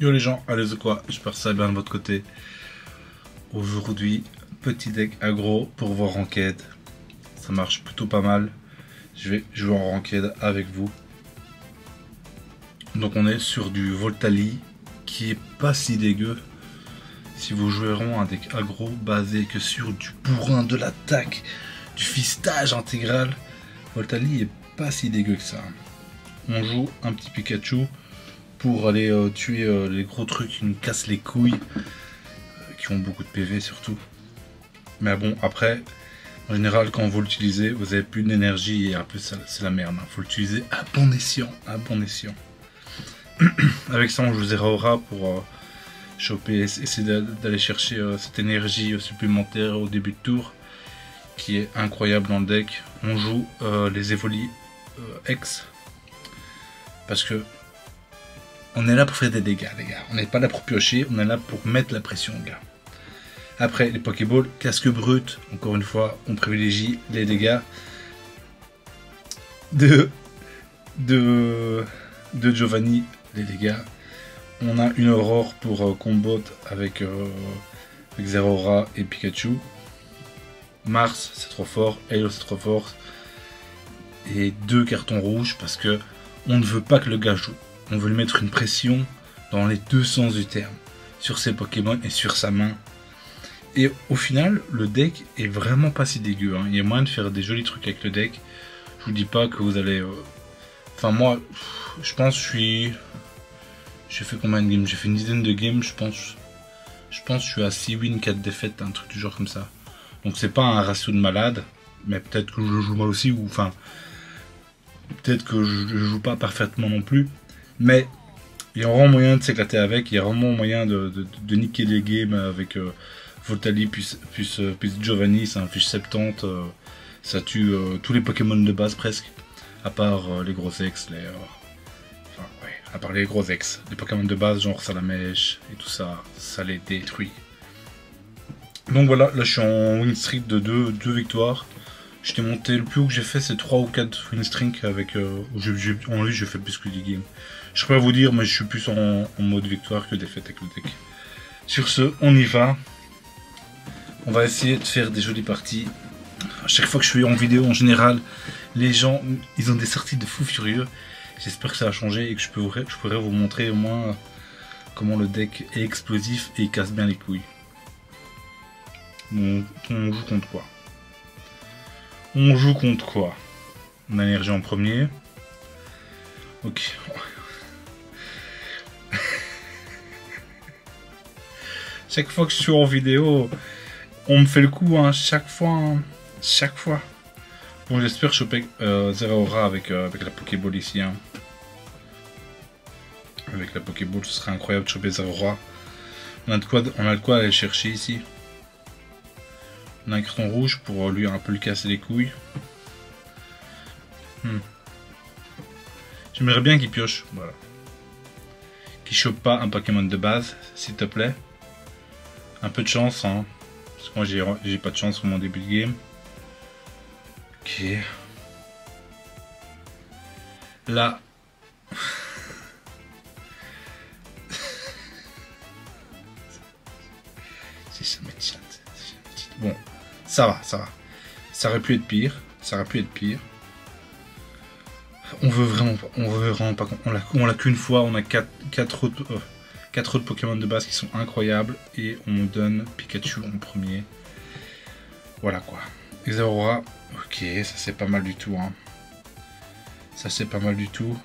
Yo les gens, allez de quoi, j'espère que ça va bien de votre côté. Aujourd'hui, petit deck aggro pour vos ranked. Ça marche plutôt pas mal. Je vais jouer en ranked avec vous. Donc on est sur du Voltali qui est pas si dégueu. Si vous jouez vraiment un deck aggro basé que sur du bourrin, de l'attaque, du fistage intégral, Voltali est pas si dégueu que ça. On joue un petit Pikachu pour aller tuer les gros trucs qui nous cassent les couilles, qui ont beaucoup de PV surtout. Mais bon, après, en général, quand vous l'utilisez, vous avez plus d'énergie et un peu c'est la merde. Faut l'utiliser à bon escient, à bon escient. Avec ça, on joue Zeraora pour choper, essayer d'aller chercher cette énergie supplémentaire au début de tour, qui est incroyable dans le deck. On joue les Evoli X, parce que on est là pour faire des dégâts, les gars. On n'est pas là pour piocher, on est là pour mettre la pression, gars. Après, les Pokéballs, casque brut, encore une fois, on privilégie les dégâts de Giovanni, les dégâts. On a une Aurore pour combo avec Zeraora et Pikachu. Mars, c'est trop fort. Halo, c'est trop fort. Et 2 cartons rouges parce que on ne veut pas que le gars joue. On veut lui mettre une pression dans les deux sens du terme, sur ses Pokémon et sur sa main. Et au final, le deck est vraiment pas si dégueu, hein. Il y a moyen de faire des jolis trucs avec le deck. Je vous dis pas que vous allez... Enfin moi, je pense que j'ai fait combien de games? J'ai fait une dizaine de games, je pense que je suis à 6 wins, 4 défaites, un truc du genre comme ça. Donc c'est pas un ratio de malade, mais peut-être que je joue mal aussi, ou enfin... Peut-être que je joue pas parfaitement non plus. Mais il y a vraiment moyen de s'éclater avec, il y a vraiment moyen de niquer les games avec Voltali plus Giovanni, ça inflige 70, ça tue tous les Pokémon de base presque, à part les gros ex, enfin, ouais, à part les gros ex, les Pokémon de base genre Salamèche et tout ça, ça les détruit. Donc voilà, là je suis en win streak de 2 victoires. J'étais monté, le plus haut que j'ai fait c'est 3 ou 4 win streak avec... en lui j'ai fait plus que 10 games. Je peux pas vous dire, mais je suis plus en mode victoire que défaite avec le deck. Sur ce, on y va. On va essayer de faire des jolies parties. À chaque fois que je suis en vidéo, en général, les gens, ils ont des sorties de fous furieux. J'espère que ça va changer et que je pourrais vous montrer au moins comment le deck est explosif et il casse bien les couilles. On joue contre quoi? On joue contre quoi? On a l'énergie en premier. Ok. Chaque fois que je suis en vidéo, on me fait le coup, hein, chaque fois. Hein, chaque fois. Bon, j'espère choper Zeraora avec la Pokéball ici. Hein. Avec la Pokéball, ce serait incroyable de choper Zeraora. On a de quoi aller chercher ici. On a un carton rouge pour lui un peu le casser les couilles. J'aimerais bien qu'il pioche, voilà. Qu'il chope pas un Pokémon de base, s'il te plaît. Un peu de chance, hein. Parce que moi j'ai pas de chance au mon début de game. Ok. Là. C'est ça, mes chats. Bon. Ça va, ça va. Ça aurait pu être pire. Ça aurait pu être pire. On veut vraiment pas. On l'a qu'une fois. On a 4 autres Pokémon de base qui sont incroyables. Et on donne Pikachu en premier. Voilà quoi. Zeraora. Ok, ça c'est pas mal du tout. Hein. Ça c'est pas mal du tout.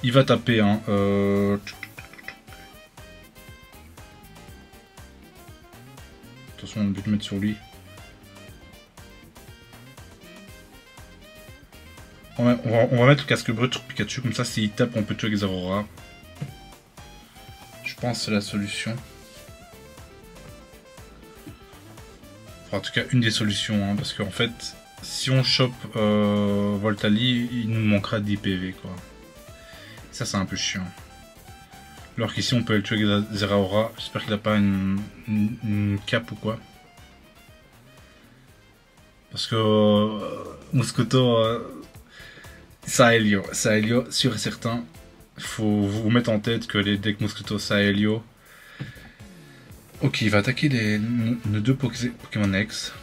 Il va taper. Hein. Attention, on a envie de mettre sur lui. On va mettre le casque brut sur Pikachu, comme ça s'il tape on peut tuer Zeraora. Je pense que c'est la solution. Enfin, en tout cas une des solutions, hein, parce qu'en fait, si on chope Voltali, il nous manquera 10 PV quoi. Ça c'est un peu chiant. Alors qu'ici on peut le tuer Zeraora, j'espère qu'il n'a pas une cape ou quoi. Parce que Moscoto, Sahelio, sûr et certain. Il faut vous mettre en tête que les decks Mosquito Sahelio. Ok, il va attaquer nos deux Pokémon X.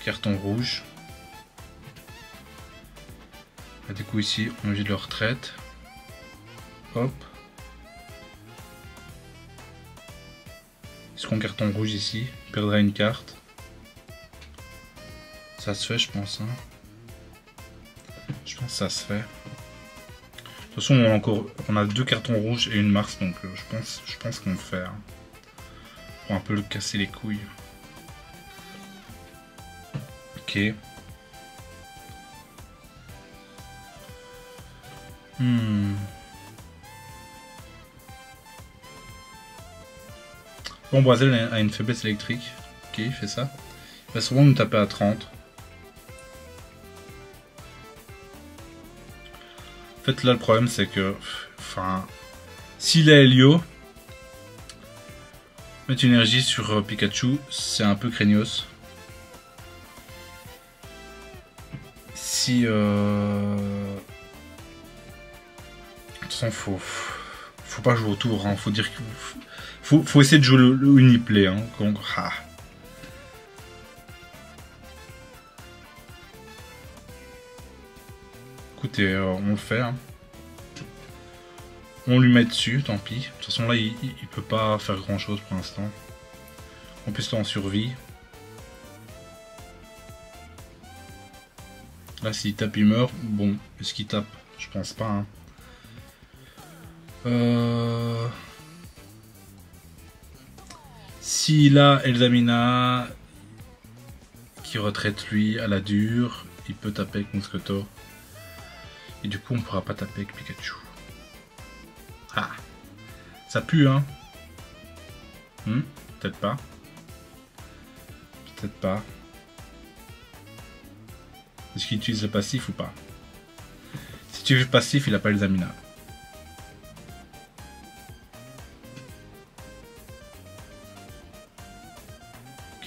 Carton rouge. Et du coup ici, on agit de leur retraite. Hop. Est-ce qu'on carton rouge ici? Il perdra une carte. Ça se fait, je pense. Hein. Je pense que ça se fait. De toute façon, on a deux cartons rouges et une Mars, donc je pense qu'on le fait. Hein. Pour un peu le casser les couilles. Ok. Bon, Boisel a une faiblesse électrique. Ok, il fait ça. Il va souvent nous taper à 30. En fait, là, le problème, c'est que... Enfin... S'il est Helio... Mettre une énergie sur Pikachu, c'est un peu craignos. Si... De toute façon, faut pas jouer au tour. Hein. Faut dire que... Faut essayer de jouer le uniplay. Hein. Donc, ah. Écoutez, on le fait. Hein. On lui met dessus, tant pis. De toute façon, là, il peut pas faire grand chose pour l'instant. En plus, là, en survie. Là, s'il tape, il meurt. Bon, est-ce qu'il tape? Je pense pas. Hein. S'il a Elzamina qui retraite lui à la dure, il peut taper avec Mosquito. Et du coup, on pourra pas taper avec Pikachu. Ah, ça pue, hein. Peut-être pas. Peut-être pas. Est-ce qu'il utilise le passif ou pas? Si tu veux le passif, il a pas Elzamina.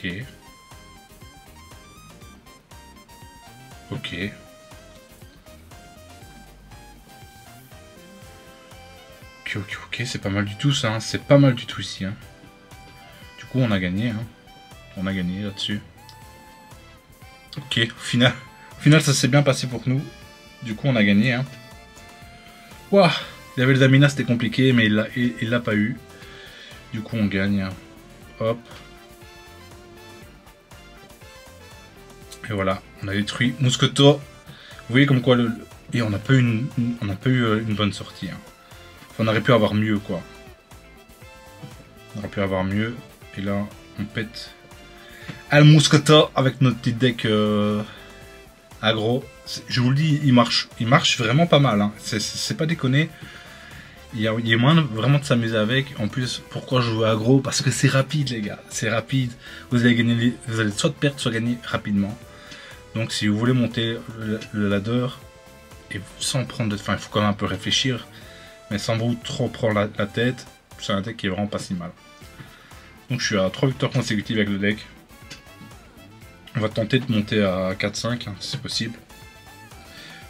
Ok. Ok. Ok, c'est pas mal du tout ça, hein. C'est pas mal du tout ici. Hein. Du coup, on a gagné. Hein. On a gagné là-dessus. Ok, au final, ça s'est bien passé pour nous. Du coup, on a gagné. Hein. Waouh, il y avait le Zamina, c'était compliqué, mais il l'a pas eu. Du coup, on gagne. Hein. Hop. Et voilà, on a détruit Mosquito. Vous voyez comme quoi et on n'a pas eu une bonne sortie. Hein. Enfin, on aurait pu avoir mieux quoi. On aurait pu avoir mieux. Et là, on pète Al Mosquito avec notre petit deck aggro. Je vous le dis, il marche vraiment pas mal. Hein. C'est pas déconné. Il y a moyen vraiment de s'amuser avec. En plus, pourquoi je joue aggro? Parce que c'est rapide les gars. C'est rapide. Vous allez soit perdre, soit gagner rapidement. Donc si vous voulez monter le ladder, et sans prendre de... Enfin, il faut quand même un peu réfléchir. Mais sans vous trop prendre la tête, c'est un deck qui est vraiment pas si mal. Donc je suis à 3 victoires consécutives avec le deck. On va tenter de monter à 4-5 hein, si c'est possible.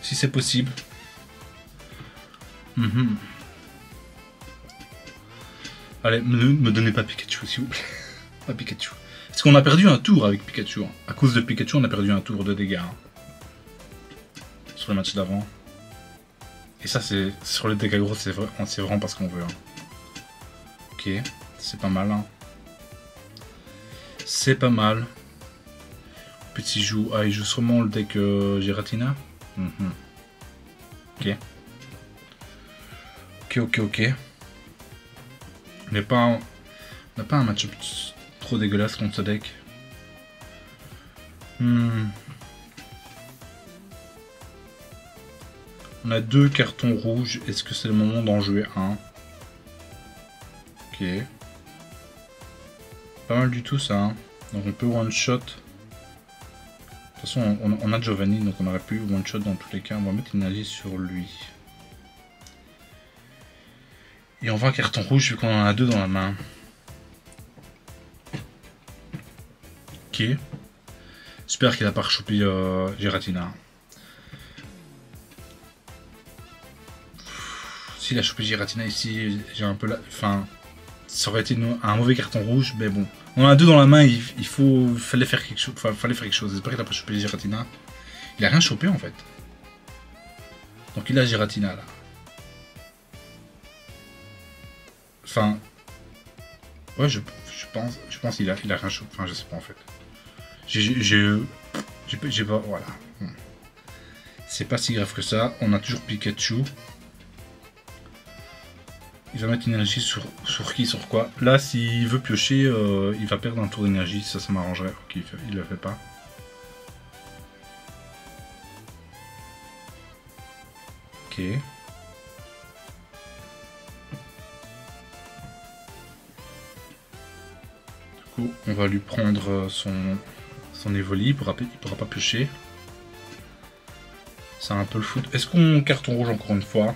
Si c'est possible. Allez, me donnez pas Pikachu s'il vous plaît. Pas Pikachu. Parce qu'on a perdu un tour avec Pikachu. Hein. À cause de Pikachu, on a perdu un tour de dégâts. Hein. Sur le match d'avant. Et ça, c'est sur les dégâts gros, c'est vraiment pas ce qu'on veut. Hein. Ok, c'est pas mal. Hein. C'est pas mal. Petit il joue sûrement le deck Giratina. Ok. Ok. On n'a pas un match trop dégueulasse contre ce deck. On a 2 cartons rouges. Est-ce que c'est le moment d'en jouer un? Ok. Pas mal du tout ça. Hein. Donc on peut one shot. De toute façon on a Giovanni donc on aurait pu one shot dans tous les cas. On va mettre une énergie sur lui. Et on va un carton rouge vu qu'on en a 2 dans la main. Ok. J'espère qu'il a pas rechopé Giratina. S'il a chopé Giratina ici, j'ai un peu la... Enfin, ça aurait été un mauvais carton rouge, mais bon. On en a deux dans la main, fallait faire quelque chose. Enfin, fallait faire quelque chose. J'espère qu'il a pas chopé Giratina. Il a rien chopé en fait. Donc il a Giratina là. Enfin... Ouais, je pense qu'il a rien chopé. Enfin, je sais pas en fait. J'ai pas... Voilà. C'est pas si grave que ça. On a toujours Pikachu. Il va mettre une énergie sur qui, sur quoi. Là, s'il veut piocher, il va perdre un tour d'énergie. Ça m'arrangerait. Ok, il le fait pas. Ok. Du coup, on va lui prendre son Evoli. Il pourra pas piocher. C'est un peu le foot. Est-ce qu'on carton rouge encore une fois?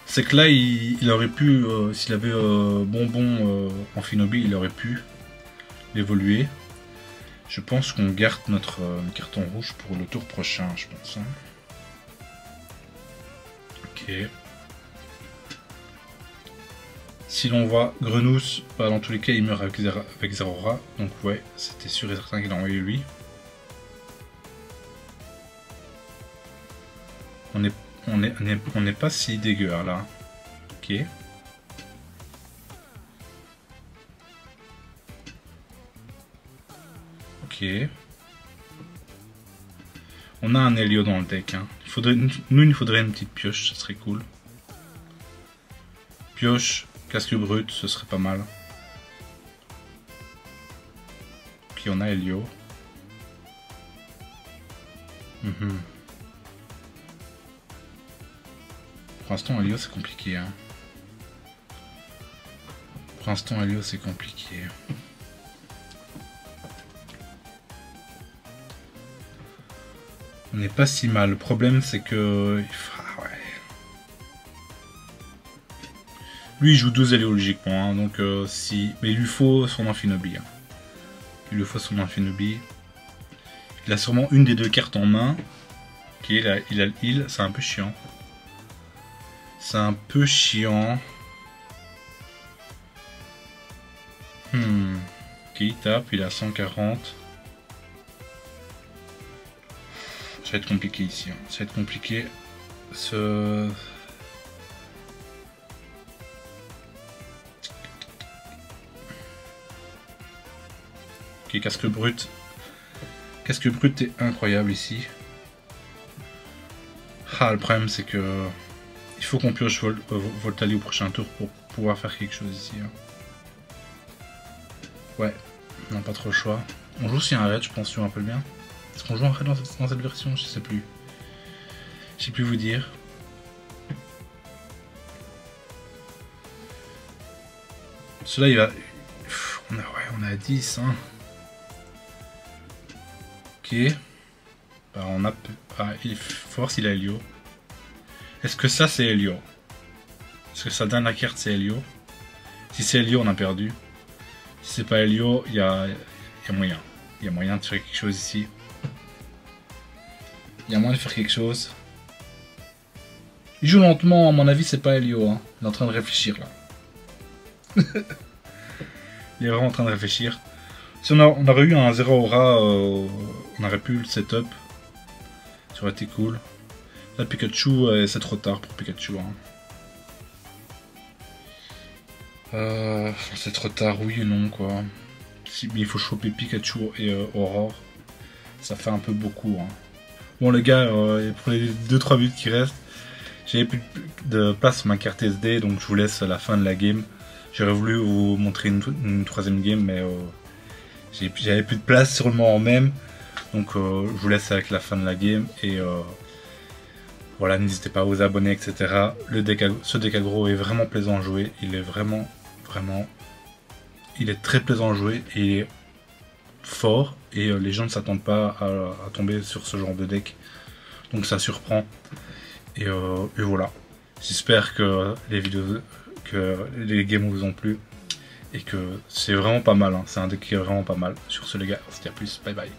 C'est que là, il aurait pu, s'il avait Bonbon Amphinobi, il aurait pu l'évoluer. Je pense qu'on garde notre carton rouge pour le tour prochain, je pense. Hein. Ok. Si l'on voit Grenousse, bah, dans tous les cas, il meurt avec Zeraora. Donc ouais, c'était sûr et certain qu'il a envoyé lui. On n'est pas si dégueu là. Ok. Ok. On a un Helio dans le deck. Hein. Nous, il nous faudrait une petite pioche, ça serait cool. Pioche, casque brut, ce serait pas mal. Ok, on a Helio. Pour l'instant, Helio, c'est compliqué. Hein. Pour l'instant, Helio, c'est compliqué. On n'est pas si mal. Le problème, c'est que... Ah, ouais. Lui, il joue 2 Helio, logiquement. Hein, donc, si... Mais il lui faut son Amphinobi. Hein. Il lui faut son Amphinobi. Il a sûrement une des 2 cartes en main. Ok, là, il a le heal. C'est un peu chiant. C'est un peu chiant. Ok, il tape, il a 140. Ça va être compliqué ici. Hein. Ça va être compliqué. Ok, casque brut. Casque brut est incroyable ici. Ah, le problème c'est que... Il faut qu'on pioche Voltali au prochain tour pour pouvoir faire quelque chose ici. Hein. Ouais, on n'a pas trop le choix. On joue aussi un raid, je pense, si je me rappelle bien. Est-ce qu'on joue un raid dans cette version? Je sais plus. Je sais plus vous dire. Celui-là, il va... on a 10. Hein. Ok. Bah, on a... Ah, il faut voir s'il a Helio. Est-ce que ça c'est Helio? Est-ce que sa dernière carte c'est Helio? Si c'est Helio, on a perdu. Si c'est pas Helio, il y a moyen. Il y a moyen de faire quelque chose ici. Il y a moyen de faire quelque chose. Il joue lentement, à mon avis, c'est pas Helio. Hein. Il est en train de réfléchir là. Il est vraiment en train de réfléchir. Si on aurait eu un Zeraora, on aurait pu le setup. Ça aurait été cool. Là, Pikachu, c'est trop tard pour Pikachu. Hein. C'est trop tard, oui et non, quoi. Mais il faut choper Pikachu et Aurore. Ça fait un peu beaucoup. Hein. Bon, les gars, pour les 2-3 buts qui restent, j'avais plus de place sur ma carte SD, donc je vous laisse à la fin de la game. J'aurais voulu vous montrer une troisième game, mais j'avais plus de place sur le moment même. Donc, je vous laisse avec la fin de la game. Et voilà, n'hésitez pas à vous abonner, etc. Ce deck aggro est vraiment plaisant à jouer. Il est vraiment... Il est très plaisant à jouer et il est fort. Et les gens ne s'attendent pas à tomber sur ce genre de deck. Donc ça surprend. Et voilà. J'espère que les games vous ont plu. et que c'est vraiment pas mal, hein. C'est un deck qui est vraiment pas mal. Sur ce les gars, on se dit à plus, bye bye.